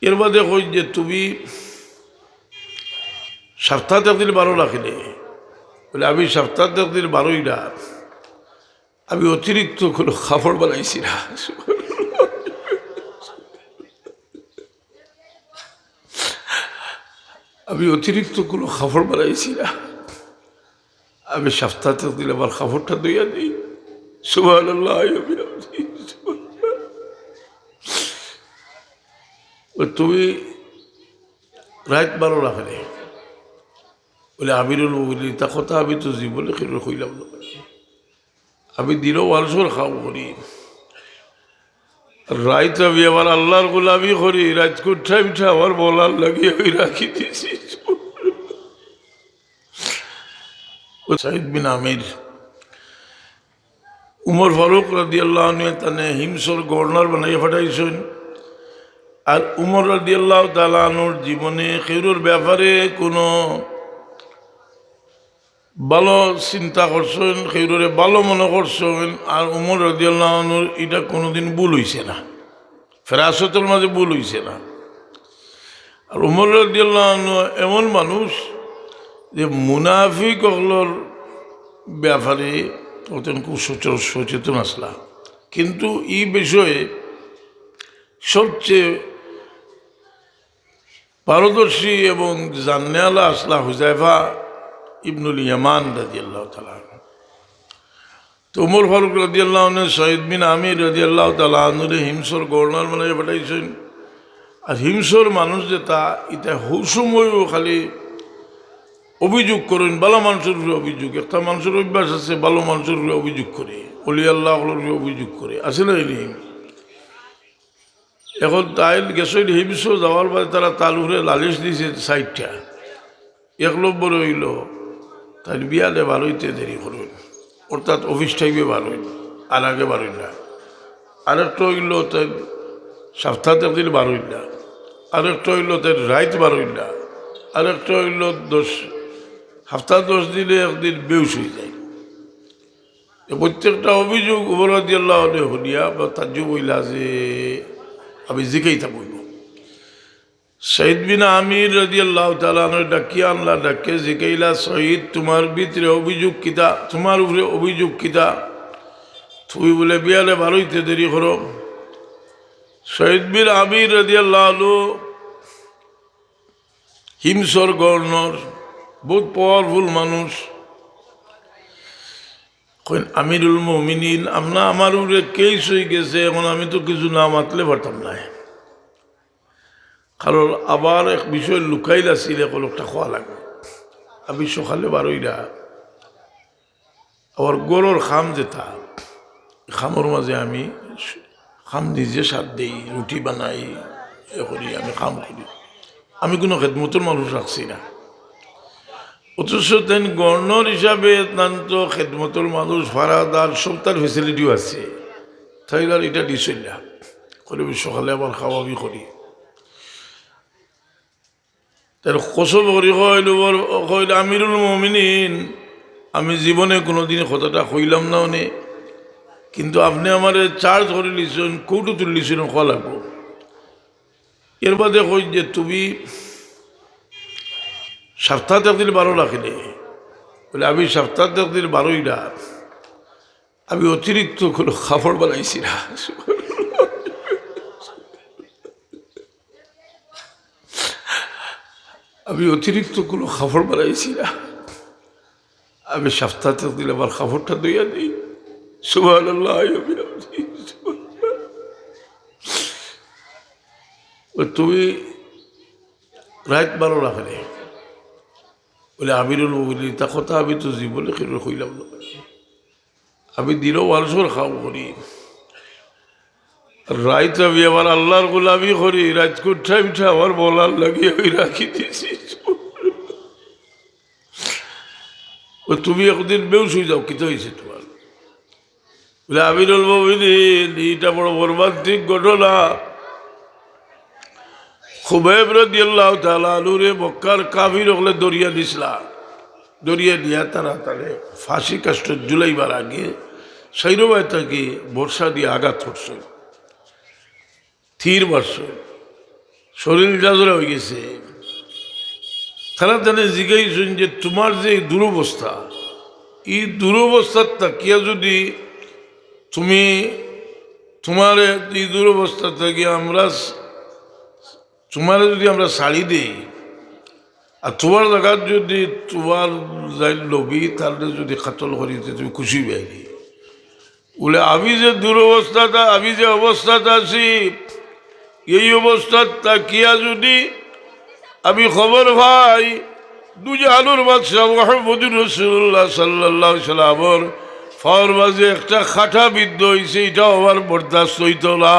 এর বাদে কই যে তুমি সপ্তাহ একদিন 12 রাখিলে বলে আমি সপ্তাহ একদিন 12ই না, আমি অতিরিক্ত কোনো খাবার বানাইছি না। আমি অতিরিক্ত কোনো খাবার বানাইছি না, আমি সপ্তাহ একদিন আমার খাবারটা দইয়া দিই। সুবহানাল্লাহ। তুমি রাত 12 রাখলে বলে আমিরুল মুমিনিন তা কথা আমি তো জীবনে খেলে কইলাম না। আমি দিনও ওয়ালসর খাও করি, রাইত আমি আমার আল্লাহর গোলামি করি, রাত কোঠায় উঠে আমার বলার লাগিয়ে আমি রাখি দিয়েছি। সাইদ বিন আমির উমর ফারুক রাদিয়াল্লাহু আনহু তানে হিমসর গভর্নর বানাইয়া পাঠাইছেন। আর উমর রাদিয়াল্লাহু তাআলা আনহুর জীবনে খেরুর ব্যাপারে কোনো ভালো চিন্তা করছেন, খেরুরে ভালো মনে করছেন। আর উমর রাদিয়াল্লাহু আনহুর এটা কোনোদিন ভুল হইছে না, ফেরাসতের মাঝে ভুল হইছে না। আর উমর রাদিয়াল্লাহু আনহু এমন মানুষ যে মুনাফিক হলোর ব্যাপারে তখন খুব সচেতন আসলা, কিন্তু এই বিষয়ে সবচেয়ে পারদর্শী এবং জান্নেওয়ালা আসলা হুজাইফা ইবনুল ইয়ামান রাদিয়াল্লাহু তাআলা। তো উমর ফারুক রাদিয়াল্লাহু আনহু সাইদ বিন আমির রাদিয়াল্লাহু তাআলা আনহুরে হিমসর গভর্নর বানাইয়া পাঠাইছেন। আর হিমসর মানুষ যে তা এটা হুসময়ও খালি অভিযোগ করেন, ভালো মানুষের উপরে অভিযোগ। একটা মানুষের অভ্যাস আছে ভালো মানুষের উপরে অভিযোগ করে, অলি আল্লাহ অভিযোগ করে, আছে না? এখন তাই গেছে হিমস যাওয়ার পরে তারা তালুরে লালিশ দিয়েছে 60টা। 1 নম্বর হইল তাই বিয়ালে বারোইতে দেরি করবেন, অর্থাৎ অফিস টাইমে বারোই, আর আগে বারোই না। আরেকটা হইল তাই সপ্তাহ একদিন 12ই না, আরেকটা হইল তাই রাত 12ই না, আরেকটা হইল 10 সপ্তাহ 10 দিনে একদিন বেউস হয়ে যায়। প্রত্যেকটা অভিযোগ উমর রাদিয়াল্লাহু আনহু শুনিয়া বা তাজ্জুব হইলা যে আমি জিকাইতা বলব। শহীদ বিন আমির রাদিয়াল্লাহু তাআলা ডাকিয়া আনলা, ডাকে জিকাইলা, শহীদ তোমার ভিতরে অভিযোগ কিতা, তোমার উপরে অভিযোগ কিতা? তুই বলে বিয়ালে 12ইতে দেরি করো। শহীদ বিন আমির রাদিয়াল্লাহু আনহু হিমসর গভর্নর, বহুত পাওয়ারফুল মানুষ। আমিরুল মুমিনিন আমরা আমার উপরে কেস হয়ে গেছে, এখন আমি তো কিছু না মাতলে পারতাম না, কারণ আবার এক বিষয় লুকাইল আসছিল, লোকটা খাওয়া লাগবে। আমি সকালে 12ই না, আবার গরুর খাম যেতা, খামর মাঝে আমি খাম নিজে সাত দিই, রুটি বানাই, এ করি, আমি খাম করি। আমি কোনো খেদমতের মানুষ রাখছি না, অথচ তেন গভর্নর হিসাবে তান তো খেদমতর মানুষ, ফারাদার সব তার ফেসিলিটিও আছে। তাই আর এটা দিছিল না করে সকালে আবার খাওয়াবি করি। তার কসব করি কইল আমিরুল মুমিনিন, আমি জীবনে কোনোদিন কথাটা কইলাম না উনি, কিন্তু আপনি আমার চার্জ করে লিছেন, কৌটো তুলিছেন, খাওয়া লাগবো। এর বাদে কই যে তুমি সপ্তাহ একদিন 12 রাখিলে বলে আমি সপ্তাহ একদিন 12ই না, আমি অতিরিক্ত কোনো খাবার বানাইছি না। আমি অতিরিক্ত কোনো খাবার বানাইছি না, আমি সপ্তাহ একদিন আমার খাবারটা দইয়া দিই। সুবহানাল্লাহ। তুমি রাত 12 রাখলে বলে আমিরুল মুমিনিন তা কথা আমি তো জীবনে খেলে কইলাম না। আমি দিনও ওয়ালসর খাও করি, রাইত আমি আমার আল্লাহর গোলামি করি, রাত কোঠায় উঠে আমার বলার লাগিয়ে আমি রাখি দিয়েছি। তুমি একদিন বেউস হয়ে যাও, কিতা হয়েছে তোমার? বলে আমিরুল মুমিনিন এটা বড় মর্মান্তিক ঘটনা। খুবাইব রাদিয়াল্লাহু তাআলা আনহুরে মক্কার কাফির হলে দরিয়া দিছিলা, দরিয়া দিয়া তারা তারে ফাঁসি কাষ্ট জুলাইবার আগে সৈরবায় তাকে বর্ষা দিয়ে আঘাত করছে, থির মারছে। শরীর জাজরা হয়ে গেছে। তারা তাহলে জিজ্ঞাসন যে তোমার যে এই দুরবস্থা, এই দুরবস্থার তাকিয়া যদি তুমি তোমার এই দুরবস্থা থেকে তোমার যদি আমরা শাড়ি দিই আর তোমার জায়গার যদি তোমার লবি তাহলে যদি কাতল করিতে তুমি খুশি পাইনি বলে আমি যে দুরবস্থাটা আমি যে অবস্থাটা আছি এই অবস্থার তাকিয়া যদি আমি খবর ভাই দুজাহানুর বাদশাহ মুহাম্মদুর রাসূলুল্লাহ সাল্লাল্লাহু আলাইহি সাল্লামের ফাওয়ার মাঝে একটা খাটা বিদ্ধ হয়েছে, এটাও আমার বরদাস্ত হইত না।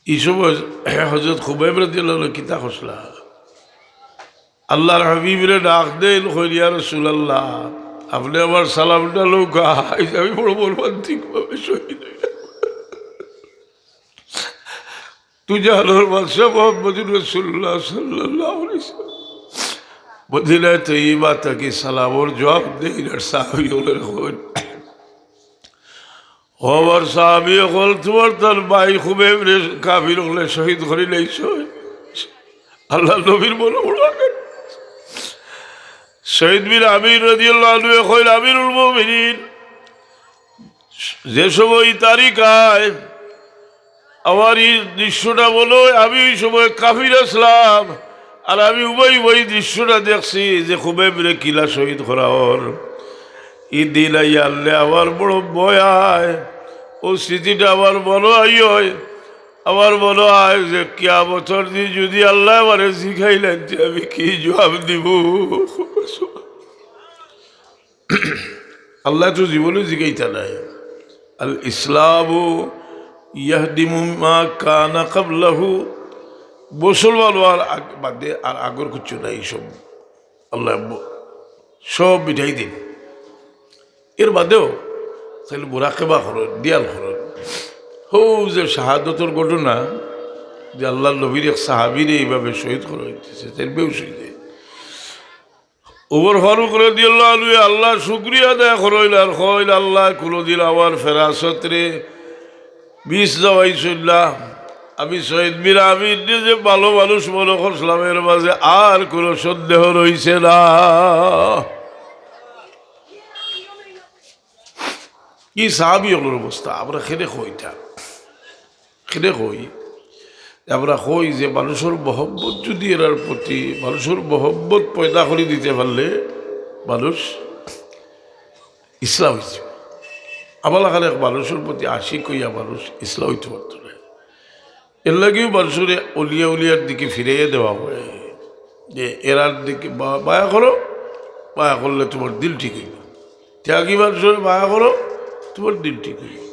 এই সময় হযরত খুবাইব রাদিয়াল্লাহু আনহু কিতা খসলা আল্লাহর হাবিবরে ডাক দেন, কইল ইয়া রাসূলুল্লাহ আপনি আমার সালামটা লৌকা, আমি বড় মর্মান্তিকভাবে শহীদ হইলাম। দুজাহানের বাদশাহ মুহাম্মদুর রাসূলুল্লাহ সাল্লাল্লাহু আলাইহি ওয়াসাল্লাম মদিনায় তৈয়বা তাকে সালামর জবাব দেন। আর সাহাবী হলেন হবার সাহাবী হল তোমার তার ভাই খুবাইব রে কাফির হলে শহীদ করে লাইছ। আল্লাহ নবীর বড় বড় শহীদ বিন আমির রাদিয়াল্লাহু আনহু কইল আমিরুল মুমিনিন যে সময় তারিখায় আমার এই দৃশ্যটা বলো, আমি ওই সময় কাফির আসলাম আর আমি ওই দৃশ্যটা দেখছি যে খুবাইব রে কিলা শহীদ করা ওর এই দিন আই আনলে আমার বড় ভয় আয়। ও স্মৃতিটা আমার বড় আমার মনে হয় যে কিয়ামতের দিন যদি আল্লাহ আমারে শিখাইলেন যে আমি কি জবাব দিব। আল্লাহ তো জীবনে জিগাইতা নাই। আল ইসলামু ইয়াহদিমু মা কানা ক্বাবলাহু, মুসলমান আর বাদে আর আগর কিছু নাই, সব আল্লাহ সব মিঠাই দিন। এর বাদেও তাহলে মুরাকাবা করেন, দিয়াল করেন। হৌ যে শাহাদতর ঘটনা যে আল্লাহ নবীর এক সাহাবীরে এইভাবে শহীদ করা হইতেছে, তাই বেউ শহীদ ওমর ফারুক রাদিয়াল্লাহু আনহু আল্লাহ শুকরিয়া আদায় করইল আর কইল আল্লাহ কোনোদিন আমার ফেরাসত রে বিষ যাওয়াইছিল্লাহ। আমি শহীদ বীর আমির যে ভালো মানুষ মনে করছিলাম, এর মাঝে আর কোনো সন্দেহ রইছে না। কি সাহাবী হলোর অবস্থা আমরা খেলে কইটা খেলে কই, আমরা কই যে মানুষের মহব্বত যদি এরার প্রতি মানুষের মহব্বত পয়দা করে দিতে পারলে মানুষ ইসলাম হয়েছে। আমার এখানে মানুষের প্রতি আশিক হইয়া মানুষ ইসলাম হইতে পারত না। এর লাগেও মানুষের উলিয়ার দিকে ফিরিয়ে দেওয়া হয় যে এরার দিকে মায়া করো, মায়া করলে তোমার দিল ঠিক হইবে। ত্যাগী মানুষের মায়া করো, তোমার দিল ঠিক হইবে।